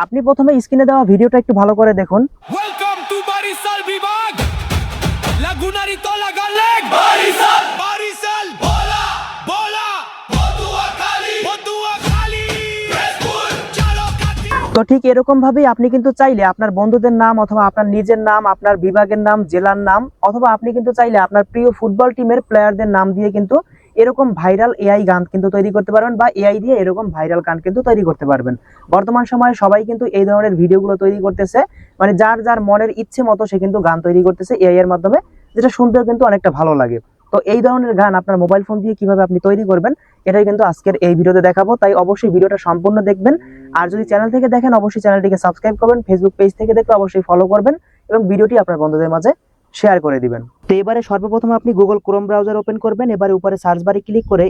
আপনি প্রথমে স্ক্রিনে দেওয়া ভিডিওটা একটু ভালো করে দেখুন। ওয়েলকাম টু বারিসাল বিভাগ লাগুনারি তোলা গালেক বারিসাল বারিসাল ভোলা ভোলা পটুয়াখালী ফেসবুক চালো কাটি। তো ঠিক এরকম ভাবেই আপনি কিন্তু চাইলে আপনার বন্ধুদের নাম অথবা আপনার নিজের নাম, আপনার বিভাগের নাম, জেলার নাম, অথবা আপনি কিন্তু চাইলে আপনার প্রিয় ফুটবল টিমের প্লেয়ারদের নাম দিয়ে কিন্তু এরকম ভাইরাল এআই গান কিন্তু তৈরি করতে পারবেন, বা এআই দিয়ে এরকম ভাইরাল গান কিন্তু তৈরি করতে পারবেন। বর্তমান সময়ে সবাই কিন্তু এই ধরনের ভিডিওগুলো তৈরি করতেছে, মানে যার যার মনের ইচ্ছে মতো সে কিন্তু গান তৈরি করতেছে এআই এর মাধ্যমে, যেটা শুনতেও কিন্তু অনেকটা ভালো লাগে। তো এই ধরনের গান আপনার মোবাইল ফোন দিয়ে কিভাবে আপনি তৈরি করবেন, এটাই কিন্তু আজকের এই ভিডিওতে দেখাবো। তাই অবশ্যই ভিডিওটা সম্পূর্ণ দেখবেন। আর যদি চ্যানেল থেকে দেখেন অবশ্যই চ্যানেলটিকে সাবস্ক্রাইব করবেন, ফেসবুক পেজ থেকে দেখলে অবশ্যই ফলো করবেন এবং ভিডিওটি আপনার বন্ধুদের মাঝে শেয়ার করে দিবেন। তো এবারে সর্বপ্রথম আপনি গুগল ক্রোম ব্রাউজার ওপেন করবেন। এবারে উপরে সার্চ বারে ক্লিক করে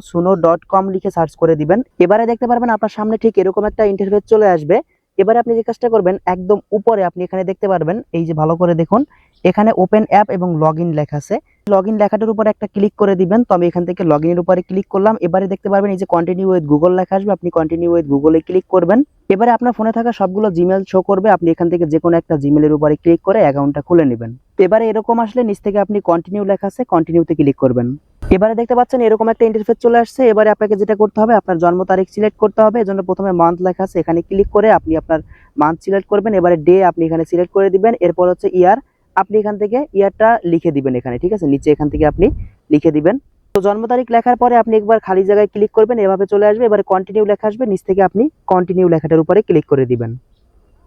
suno.com লিখে সার্চ করে দিবেন। এবারে দেখতে পারবেন আপনার সামনে ঠিক এরকম একটা ইন্টারফেস চলে আসবে। এবারে আপনি যে কাজটা করবেন, একদম উপরে আপনি এখানে দেখতে পারবেন, এই যে ভালো করে দেখুন, এখানে ওপেন অ্যাপ এবং লগইন লেখা আছে। লগইন লেখাটার উপর একটা ক্লিক করে দিবেন। তো আমি এখান থেকে লগইনের উপরে ক্লিক করলাম। এবারে দেখতে পারবেন এই যে কন্টিনিউ উইথ গুগল লেখা আসবে, আপনি কন্টিনিউ উইথ গুগলে ক্লিক করবেন। এবারে আপনার ফোনে থাকা সবগুলো জিমেল শো করবে, আপনি এখান থেকে যে কোনো একটা জিমেলের উপরে ক্লিক করে অ্যাকাউন্টটা খুলে নেবেন। এবারে এরকম আসলে নিচ থেকে আপনি কন্টিনিউ লেখা আছে, কন্টিনিউতে ক্লিক করবেন। এবারে দেখতে পাচ্ছেন এরকম একটা ইন্টারফেস চলে আসছে। এবারে আপনাকে যেটা করতে হবে, আপনার জন্ম তারিখ সিলেক্ট করতে হবে। এজন্য প্রথমে মান্থ লেখা আছে, এখানে ক্লিক করে আপনি আপনার মান্থ সিলেক্ট করবেন। এবারে ডে আপনি এখানে সিলেক্ট করে দিবেন। এরপর হচ্ছে ইয়ার, আপনি এখান থেকে ইয়ারটা লিখে দিবেন এখানে, ঠিক আছে, নিচে এখান থেকে আপনি লিখে দিবেন। তো জন্ম তারিখ লেখার পরে আপনি একবার খালি জায়গায় ক্লিক করবেন, এভাবে চলে আসবে। এবারে কন্টিনিউ লেখা আসবে, নিচ থেকে আপনি কন্টিনিউ লেখাটার উপরে ক্লিক করে দিবেন।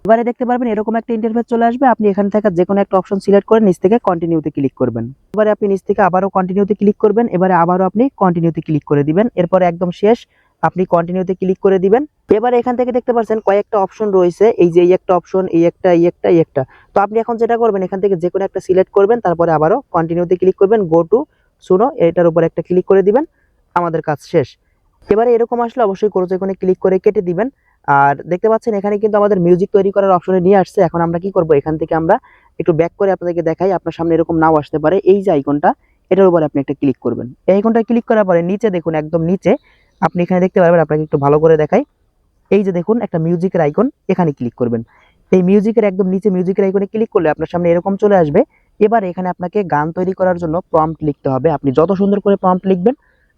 এবারে দেখতে পারবেন এরকম একটা ইন্টারফেস চলে আসবে, আপনি এখান থেকে যে কোনো একটা অপশন সিলেক্ট করে নিচ থেকে কন্টিনিউতে ক্লিক করবেন। এবারে আপনি নিচ থেকে আবারও কন্টিনিউতে ক্লিক করবেন। এবারে আবারও আপনি কন্টিনিউতে ক্লিক করে দিবেন। এরপরে একদম শেষ আপনি কন্টিনিউতে ক্লিক করে দিবেন। এবারে এখান থেকে দেখতে পাচ্ছেন কয়েকটা অপশন রয়েছে, এই যে এই একটা অপশন, এই একটা, এই একটা, এই একটা। তো আপনি এখন যেটা করবেন, এখান থেকে যে কোনো একটা সিলেক্ট করবেন, তারপরে আবারও কন্টিনিউতে ক্লিক করবেন, গো টু সুনো এটার উপর একটা ক্লিক করে দিবেন, আমাদের কাজ শেষ। এবারে এরকম আসলে অবশ্যই ক্রোজ আইকনে ক্লিক করে কেটে দিবেন। আর দেখতে পাচ্ছেন এখানে কিন্তু আমাদের মিউজিক তৈরি করার অপশনে নিয়ে আসছে। এখন আমরা কি করব, এখান থেকে আমরা একটু ব্যাক করে আপনাদেরকে দেখাই, আপনার সামনে এরকম নাও আসতে পারে। এই যে আইকনটা, এটার উপরে আপনি একটা ক্লিক করবেন। এই আইকনটা ক্লিক করার পরে নিচে দেখুন, একদম নিচে আপনি এখানে দেখতে পারবেন, আপনাকে একটু ভালো করে দেখাই, এই যে দেখুন একটা মিউজিকের আইকন, এখানে ক্লিক করবেন। এই মিউজিকের একদম নিচে মিউজিকের আইকনে ক্লিক করলে আপনার সামনে এরকম চলে আসবে। এবার এখানে আপনাকে গান তৈরি করার জন্য প্রম্পট লিখতে হবে। আপনি যত সুন্দর করে প্রম্পট লিখবেন,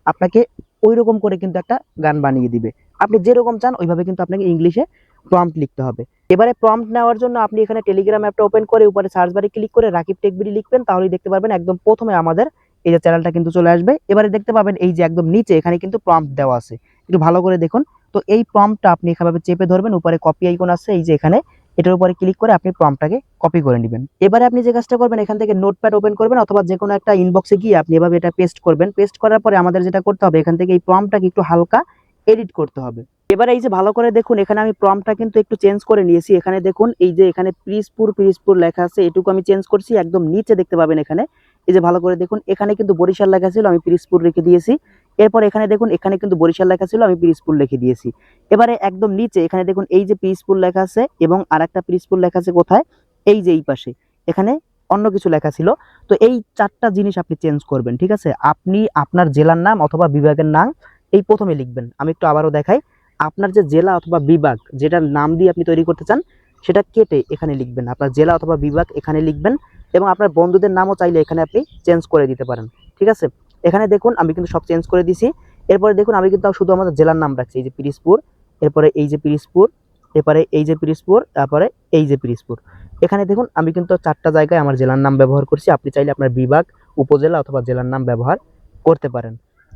আপনাকে ওই রকম করে কিন্তু একটা গান বানিয়ে দিবে। আপনি যেরকম চান ওইভাবে কিন্তু আপনাকে ইংলিশে প্রম্পট লিখতে হবে। এবারে প্রম্পট নেওয়ার জন্য আপনি এখানে টেলিগ্রাম অ্যাপটা ওপেন করে উপরে সার্চ বারে ক্লিক করে রাকিব টেক বিডি লিখবেন, তাহলেই দেখতে পারবেন একদম প্রথমে আমাদের এই যে চ্যানেলটা কিন্তু চলে আসবে। এবারে দেখতে পাবেন এই যে একদম নিচে এখানে কিন্তু প্রম্পট দেওয়া আছে, একটু ভালো করে দেখুন। তো এই প্রম্পটটা আপনি এভাবে চেপে ধরবেন, উপরে কপি আইকন আছে এই যে এখানে, এটার উপরে ক্লিক করে আপনি প্রম্পটটাকে কপি করে নেবেন। এবারে আপনি যে কাজটা করবেন, এখান থেকে নোটপ্যাড ওপেন করবেন অথবা যে কোনো একটা ইনবক্সে গিয়ে আপনি এভাবে এটা পেস্ট করবেন। পেস্ট করার পরে আমাদের যেটা করতে হবে, এখান থেকে এই প্রম্পটটাকে একটু হালকা এডিট করতে হবে। এবারে এই যে ভালো করে দেখুন, এখানে আমি প্রম্পটটা কিন্তু একটু চেঞ্জ করে নিয়েছি। এখানে দেখুন এই যে এখানে পিরিজপুর পিরিজপুর লেখা আছে, এটুকু আমি চেঞ্জ করছি। একদম নিচে দেখতে পাবেন এখানে, এই যে ভালো করে দেখুন, এখানে কিন্তু বরিশাল লেখা ছিল, আমি পিরিজপুর রেখে দিয়েছি। এরপর এখানে দেখুন, এখানে কিন্তু বরিশাল লেখা ছিল, আমি পিরিজপুর লিখে দিয়েছি। এবারে একদম নিচে এখানে দেখুন এই যে পিরিজপুর লেখা আছে এবং আরেকটা পিরিজপুর লেখা আছে কোথায়, এই যে এই পাশে, এখানে অন্য কিছু লেখা ছিল। তো এই চারটা জিনিস আপনি চেঞ্জ করবেন, ঠিক আছে। আপনি আপনার জেলার নাম অথবা বিভাগের নাম এই প্রথমে লিখবেন। আমি একটু আবারও দেখাই, আপনার যে জেলা অথবা বিভাগ যেটার নাম দিয়ে আপনি তৈরি করতে চান, সেটা কেটে এখানে লিখবেন, আপনার জেলা অথবা বিভাগ এখানে লিখবেন। এবং আপনার বন্ধুদের নামও চাইলে এখানে আপনি চেঞ্জ করে দিতে পারেন, ঠিক আছে। এখানে দেখুন আমি কিন্তু সব চেঞ্জ করে দিছি। এরপরে দেখুন আমি কিন্তু শুধু আমাদের জেলার নাম রাখছি, এই যে পিরিজপুর, এরপরে এই যে পিরিজপুর, এরপরে এই যে পিরিজপুর, তারপরে এই যে পিরিজপুর। এখানে দেখুন আমি কিন্তু চারটা জায়গায় আমার জেলার নাম ব্যবহার করছি। আপনি চাইলে আপনার বিভাগ, উপজেলা অথবা জেলার নাম ব্যবহার করতে পারেন।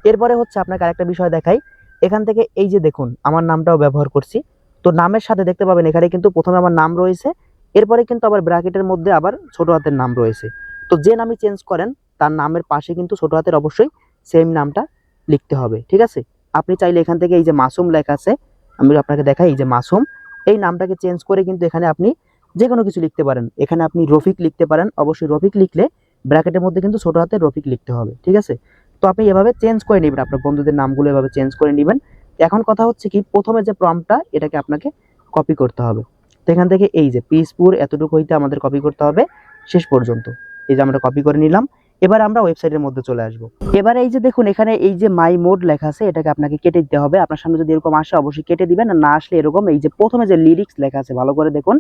এরপরে হচ্ছে আপনাকে আরেকটা বিষয় দেখাই, এখান থেকে এই যে দেখুন আমার নামটাও ব্যবহার করছি। তো নামের সাথে দেখতে পাবেন এখানে কিন্তু প্রথমে আমার নাম রয়েছে, এরপরে কিন্তু আবার ব্র্যাকেটের মধ্যে আবার ছোট হাতের নাম রয়েছে। তো যে নামই চেঞ্জ করেন তার নামের পাশে কিন্তু ছোট হাতের অবশ্যই সেম নামটা লিখতে হবে, ঠিক আছে। আপনি চাইলে এখান থেকে এই যে মাসুম লেখা আছে, আমি আপনাকে দেখাই, এই যে মাসুম, এই নামটাকে চেঞ্জ করে কিন্তু এখানে আপনি যে কোনো কিছু লিখতে পারেন। এখানে আপনি রফিক লিখতে পারেন, অবশ্যই রফিক লিখলে ব্র্যাকেটের মধ্যে কিন্তু ছোট হাতে রফিক লিখতে হবে, ঠিক আছে। তো আপনি এভাবে চেঞ্জ করে নেবেন, আপনার বন্ধুদের নামগুলো এভাবে চেঞ্জ করে নেবেন। এখন কথা হচ্ছে কি, প্রথমে যে প্রম্পটটা এটাকে আপনাকে কপি করতে হবে। তো এখান থেকে এই যে পিসপুর এতটুকু হইতে আমাদের কপি করতে হবে শেষ পর্যন্ত, এই যে আমরা কপি করে নিলাম। এবার আমরা ওয়েবসাইটের মধ্যে চলে আসবো। এবারে এই যে দেখুন এখানে এই যে মাই মোড লেখা আছে, এটাকে আপনাকে কেটে দিতে হবে। আপনার সামনে যদি এরকম আসে অবশ্যই কেটে দিবেন, আর না আসলে এরকম এই যে প্রথমে যে লিরিক্স লেখা আছে ভালো করে দেখুন,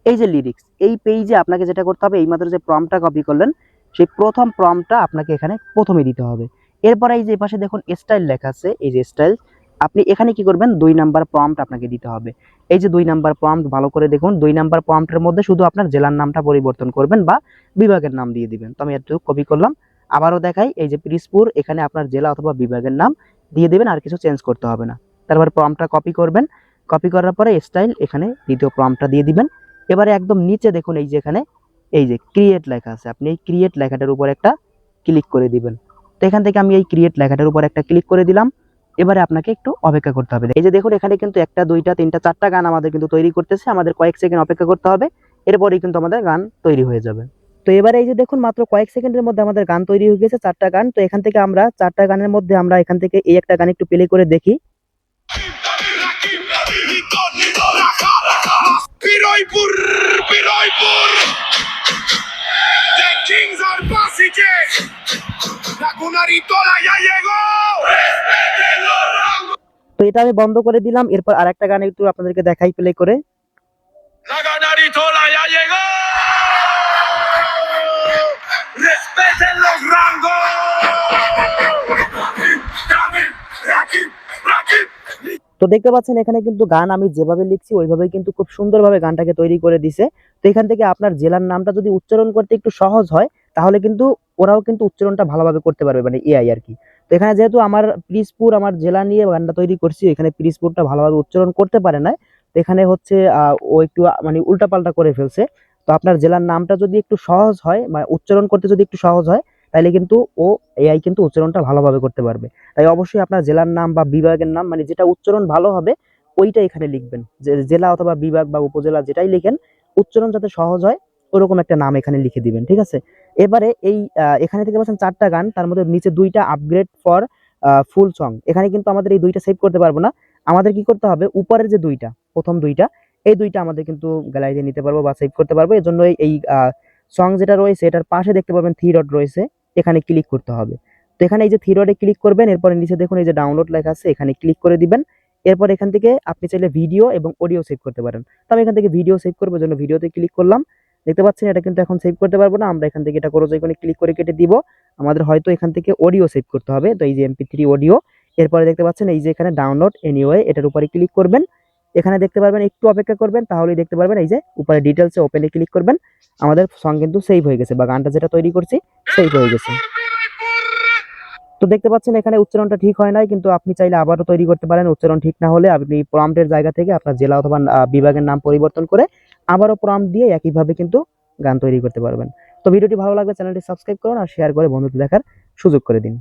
এই যে লিরিক্স, এই পেজে আপনাকে যেটা করতে হবে, এইমাত্র যে প্রম্পটটা কপি করলেন সেই প্রথম প্রম্পটটা আপনাকে এখানে প্রথমে দিতে হবে। এরপরে এই যে পাশে দেখুন স্টাইল লেখা আছে, এই যে স্টাইল, আপনি এখানে কি করবেন 2 নাম্বার প্রম্পট আপনাকে দিতে হবে। এই যে 2 নাম্বার প্রম্পট ভালো করে দেখুন, 2 নাম্বার প্রম্পটের মধ্যে শুধু আপনার জেলার নামটা পরিবর্তন করবেন বা বিভাগের নাম দিয়ে দিবেন। তো আমি একটু কপি করলাম, আবারও দেখাই, এই যে পিরিজপুর, এখানে আপনার জেলা অথবা বিভাগের নাম দিয়ে দিবেন, আর কিছু চেঞ্জ করতে হবে না। তারপর প্রম্পটটা কপি করবেন, কপি করার পরে স্টাইল, এখানে দ্বিতীয় প্রম্পটটা দিয়ে দিবেন। এবারে একদম নিচে দেখুন এই যে এখানে এই যে ক্রিয়েট লেখা আছে, আপনি এই ক্রিয়েট লেখাটার উপর একটা ক্লিক করে দিবেন। তো এখান থেকে আমি এই ক্রিয়েট লেখাটার উপর একটা ক্লিক করে দিলাম। এবারে আপনাকে একটু অপেক্ষা করতে হবে। এই যে দেখুন এখানে কিন্তু 1টা 2টা 3টা 4টা গান আমাদের কিন্তু তৈরি করতেছে, আমাদের কয়েক সেকেন্ড অপেক্ষা করতে হবে, এরপরেই কিন্তু আমাদের গান তৈরি হয়ে যাবে। তো এবারে এই যে দেখুন মাত্র কয়েক সেকেন্ডের মধ্যে আমাদের গান তৈরি হয়ে গেছে, 4টা গান। তো এখান থেকে আমরা 4টা গানের মধ্যে আমরা এখান থেকে এই একটা গান একটু প্লে করে দেখি। Piroypur, Piroypur. The Kings are Basiche. La Cunaritola ya llegó. Respeten los rangos. তো এটা আমি বন্ধ করে দিলাম, এরপর আরেকটা গান একটু আপনাদেরকে দেখাই প্লে করে। La Cunaritola ya llegó. Respeten los rangos. Rakip, Rakip. তো দেখতে পাচ্ছেন এখানে কিন্তু গান আমি যেভাবে লিখছি ওইভাবেই কিন্তু খুব সুন্দরভাবে গানটাকে তৈরি করে দিছে। তো এখান থেকে আপনার জেলার নামটা যদি উচ্চারণ করতে একটু সহজ হয়, তাহলে কিন্তু ওরাও কিন্তু উচ্চারণটা ভালোভাবে করতে পারবে, মানে এআই আর কি। তো এখানে যেহেতু আমার পিরিজপুর আমার জেলা নিয়ে গানটা তৈরি করছি, এখানে পিরিজপুরটা ভালোভাবে উচ্চারণ করতে পারে না। তো এখানে হচ্ছে ও একটু মানে উল্টাপাল্টা করে ফেলছে। তো আপনার জেলার নামটা যদি একটু সহজ হয়, মানে উচ্চারণ করতে যদি একটু সহজ হয়, তাহলে কিন্তু ও এআই কিন্তু উচ্চারণটা ভালোভাবে করতে পারবে। তাই অবশ্যই আপনার জেলার নাম বা বিভাগের নাম, মানে যেটা উচ্চারণ ভালো হবে ওইটা এখানে লিখবেন। যে জেলা অথবা বিভাগ বা উপজেলা যেটাই লিখেন, উচ্চারণ যাতে সহজ হয় ওরকম একটা নাম এখানে লিখে দিবেন, ঠিক আছে? এবারে এই এখানে থেকে পাচ্ছেন 4টা গান, তার মধ্যে নিচে 2টা আপগ্রেড ফর ফুল সং। এখানে কিন্তু আমাদের এই 2টা সেভ করতে পারবো না, আমাদের কি করতে হবে উপরের যে 2টা, প্রথম 2টা, এই 2টা আমাদের কিন্তু গ্যালারিতে নিতে পারবো বা সেভ করতে পারবো। এর জন্য এই সং যেটা রয়েছে এটার পাশে দেখতে পাবেন 3 ডট রয়েছে, এখানে ক্লিক করতে হবে। তো এখানে এই যে 3 ডটে ক্লিক করবেন, এরপরে নিচে দেখুন এই যে ডাউনলোড লেখা আছে, এখানে ক্লিক করে দিবেন। এরপর এখান থেকে আপনি চাইলে ভিডিও এবং অডিও সেভ করতে পারেন। তো আমি এখান থেকে ভিডিও সেভ করবো, জন্য ভিডিওতে ক্লিক করলাম। দেখতে পাচ্ছেন এটা কিন্তু এখন সেভ করতে পারবো না, আমরা এখান থেকে এটা ক্রস আইকনে ক্লিক করে কেটে দিব। আমাদের হয়তো এখান থেকে অডিও সেভ করতে হবে, তো এই যে MP3 অডিও। এরপরে দেখতে পাচ্ছেন এই যে এখানে ডাউনলোড এনিওয়ে, এটার উপরে ক্লিক করবেন। এখানে দেখতে পারবেন, একটু অপেক্ষা করবেন, তাহলেই দেখতে পারবেন এই যে উপরে ডিটেলসে ওপেনে ক্লিক করবেন, আমাদের সং কিন্তু সেভ হয়ে গেছে বা গানটা যেটা তৈরি করছি সেভ হয়ে গেছে। তো দেখতে পাচ্ছেন এখানে উচ্চারণটা ঠিক হয় নাই, কিন্তু আপনি চাইলে আবারও তৈরি করতে পারেন। উচ্চারণ ঠিক না হলে আপনি প্রম্পটের জায়গা থেকে আপনার জেলা অথবা বিভাগের নাম পরিবর্তন করে আবারও প্রম্পট দিয়ে একইভাবে কিন্তু গান তৈরি করতে পারবেন। তো ভিডিওটি ভালো লাগলে চ্যানেলটি সাবস্ক্রাইব করুন আর শেয়ার করে বন্ধুদের দেখার সুযোগ করে দিন।